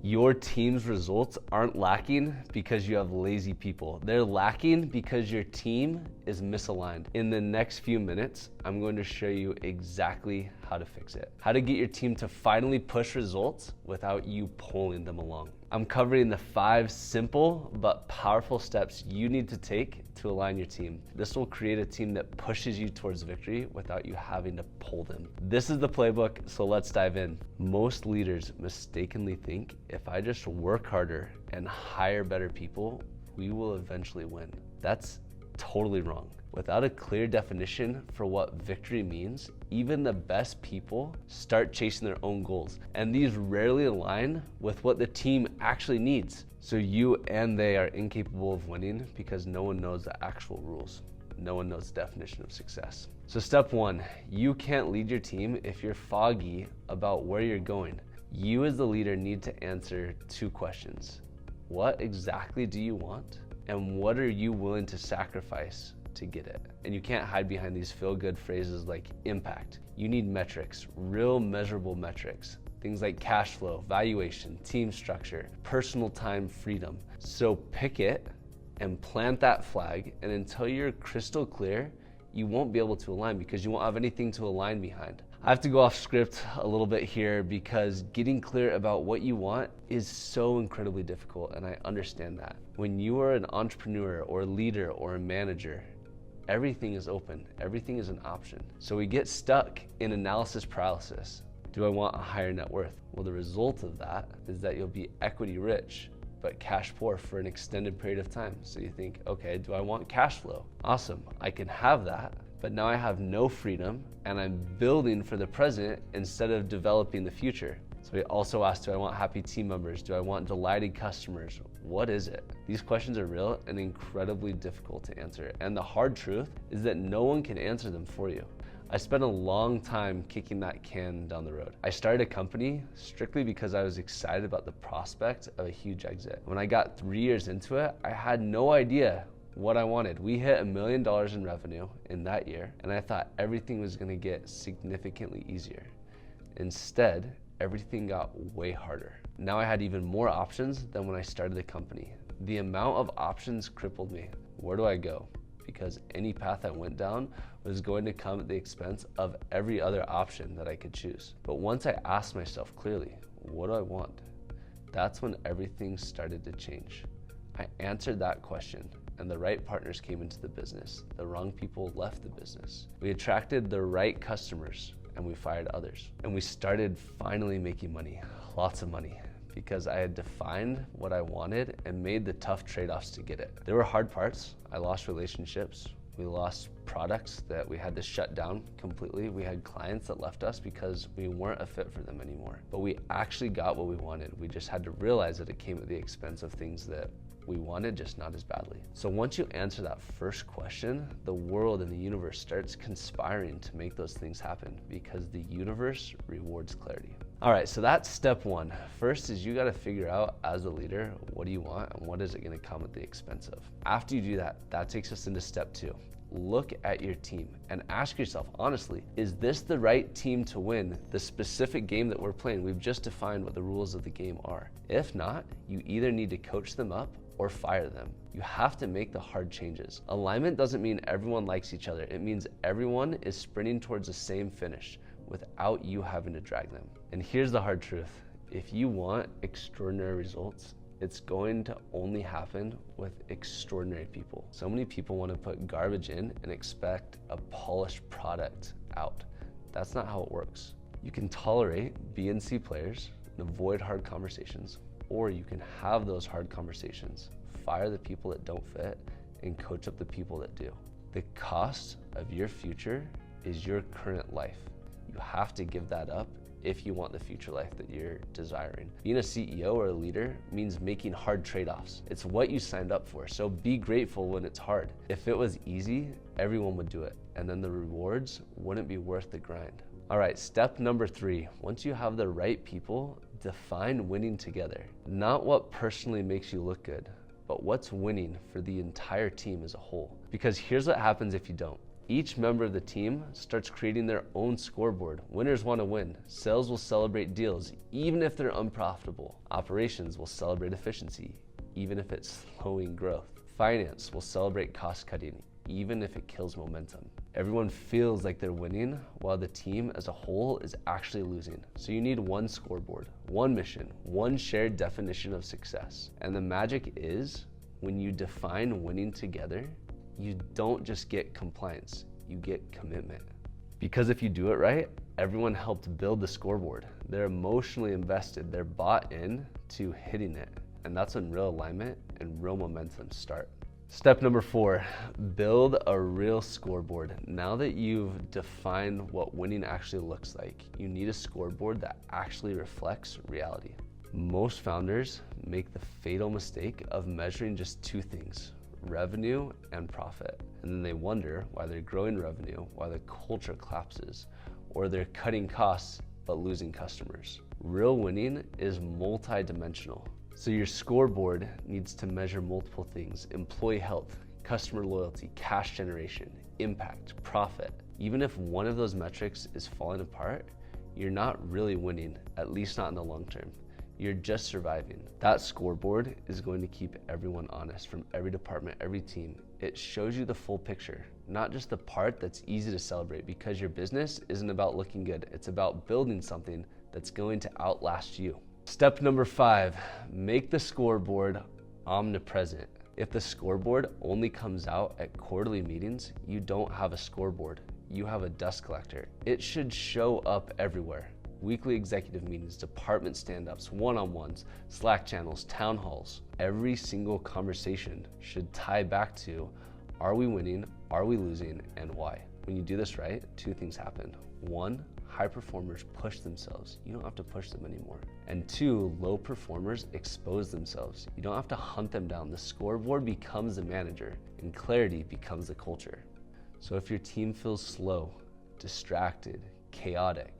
Your team's results aren't lacking because you have lazy people. They're lacking because your team is misaligned. In the next few minutes, I'm going to show you exactly how to fix it. How to get your team to finally push results without you pulling them along. I'm covering the 5 simple but powerful steps you need to take to align your team. This will create a team that pushes you towards victory without you having to pull them. This is the playbook, so let's dive in. Most leaders mistakenly think if I just work harder and hire better people, we will eventually win. That's totally wrong. Without a clear definition for what victory means, even the best people start chasing their own goals, and these rarely align with what the team actually needs. So you and they are incapable of winning because no one knows the actual rules. No one knows the definition of success. So step 1, you can't lead your team if you're foggy about where you're going. You as the leader need to answer 2 questions. What exactly do you want? And what are you willing to sacrifice to get it? And you can't hide behind these feel-good phrases like impact. You need metrics, real measurable metrics. Things like cash flow, valuation, team structure, personal time freedom. So pick it and plant that flag, and until you're crystal clear, you won't be able to align because you won't have anything to align behind. I have to go off script a little bit here because getting clear about what you want is so incredibly difficult, and I understand that. When you are an entrepreneur or a leader or a manager, everything is open, everything is an option. So we get stuck in analysis paralysis. Do I want a higher net worth? Well, the result of that is that you'll be equity rich, but cash poor for an extended period of time. So you think, okay, do I want cash flow? Awesome, I can have that, but now I have no freedom and I'm building for the present instead of developing the future. So we also ask, do I want happy team members? Do I want delighted customers? What is it? These questions are real and incredibly difficult to answer. And the hard truth is that no one can answer them for you. I spent a long time kicking that can down the road. I started a company strictly because I was excited about the prospect of a huge exit. When I got 3 years into it, I had no idea what I wanted. We hit $1 million in revenue in that year, and I thought everything was gonna get significantly easier. Instead, everything got way harder. Now I had even more options than when I started the company. The amount of options crippled me. Where do I go? Because any path I went down was going to come at the expense of every other option that I could choose. But once I asked myself clearly, what do I want? That's when everything started to change. I answered that question, and the right partners came into the business. The wrong people left the business. We attracted the right customers, and we fired others. And we started finally making money, lots of money, because I had defined what I wanted and made the tough trade-offs to get it. There were hard parts. I lost relationships. We lost products that we had to shut down completely. We had clients that left us because we weren't a fit for them anymore. But we actually got what we wanted. We just had to realize that it came at the expense of things that we wanted, just not as badly. So once you answer that first question, the world and the universe starts conspiring to make those things happen because the universe rewards clarity. All right, so that's step 1. First is you gotta figure out as a leader, what do you want and what is it gonna come at the expense of? After you do that, that takes us into step 2. Look at your team and ask yourself, honestly, is this the right team to win the specific game that we're playing? We've just defined what the rules of the game are. If not, you either need to coach them up or fire them. You have to make the hard changes. Alignment doesn't mean everyone likes each other. It means everyone is sprinting towards the same finish without you having to drag them. And here's the hard truth. If you want extraordinary results, it's going to only happen with extraordinary people. So many people want to put garbage in and expect a polished product out. That's not how it works. You can tolerate B and C players and avoid hard conversations, or you can have those hard conversations, fire the people that don't fit, and coach up the people that do. The cost of your future is your current life. You have to give that up if you want the future life that you're desiring. Being a CEO or a leader means making hard trade-offs. It's what you signed up for, so be grateful when it's hard. If it was easy, everyone would do it, and then the rewards wouldn't be worth the grind. All right, step number 3. Once you have the right people, define winning together. Not what personally makes you look good, but what's winning for the entire team as a whole. Because here's what happens if you don't. Each member of the team starts creating their own scoreboard. Winners want to win. Sales will celebrate deals, even if they're unprofitable. Operations will celebrate efficiency, even if it's slowing growth. Finance will celebrate cost cutting, even if it kills momentum. Everyone feels like they're winning while the team as a whole is actually losing. So you need one scoreboard, one mission, one shared definition of success. And the magic is when you define winning together, you don't just get compliance, you get commitment. Because if you do it right, everyone helped build the scoreboard. They're emotionally invested, they're bought in to hitting it. And that's when real alignment and real momentum start. Step number 4, build a real scoreboard. Now that you've defined what winning actually looks like, you need a scoreboard that actually reflects reality. Most founders make the fatal mistake of measuring just 2 things, revenue and profit. And then they wonder why they're growing revenue, why the culture collapses, or they're cutting costs but losing customers. Real winning is multi-dimensional. So your scoreboard needs to measure multiple things: employee health, customer loyalty, cash generation, impact, profit. Even if one of those metrics is falling apart, you're not really winning, at least not in the long term. You're just surviving. That scoreboard is going to keep everyone honest from every department, every team. It shows you the full picture, not just the part that's easy to celebrate, because your business isn't about looking good. It's about building something that's going to outlast you. Step number 5, make the scoreboard omnipresent. If the scoreboard only comes out at quarterly meetings, you don't have a scoreboard. You have a dust collector. It should show up everywhere. Weekly executive meetings, department stand-ups, one-on-ones, Slack channels, town halls. Every single conversation should tie back to, are we winning, are we losing, and why? When you do this right, 2 things happen. 1, high performers push themselves. You don't have to push them anymore. And 2, low performers expose themselves. You don't have to hunt them down. The scoreboard becomes the manager, and clarity becomes the culture. So if your team feels slow, distracted, chaotic,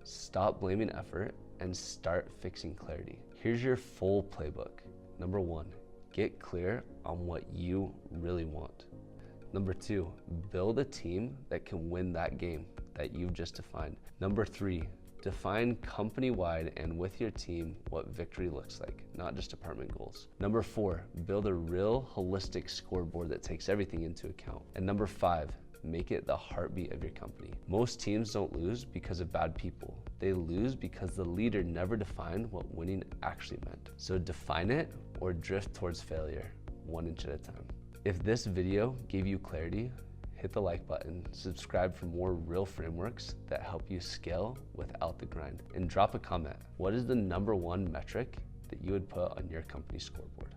stop blaming effort and start fixing clarity. Here's your full playbook. Number 1, get clear on what you really want. Number 2, build a team that can win that game that you've just defined. Number 3, define company-wide and with your team what victory looks like, not just department goals. Number 4, build a real holistic scoreboard that takes everything into account. And number 5, make it the heartbeat of your company. Most teams don't lose because of bad people. They lose because the leader never defined what winning actually meant. So define it or drift towards failure, 1 inch at a time. If this video gave you clarity, hit the like button, subscribe for more real frameworks that help you scale without the grind, and drop a comment. What is the number 1 metric that you would put on your company scoreboard?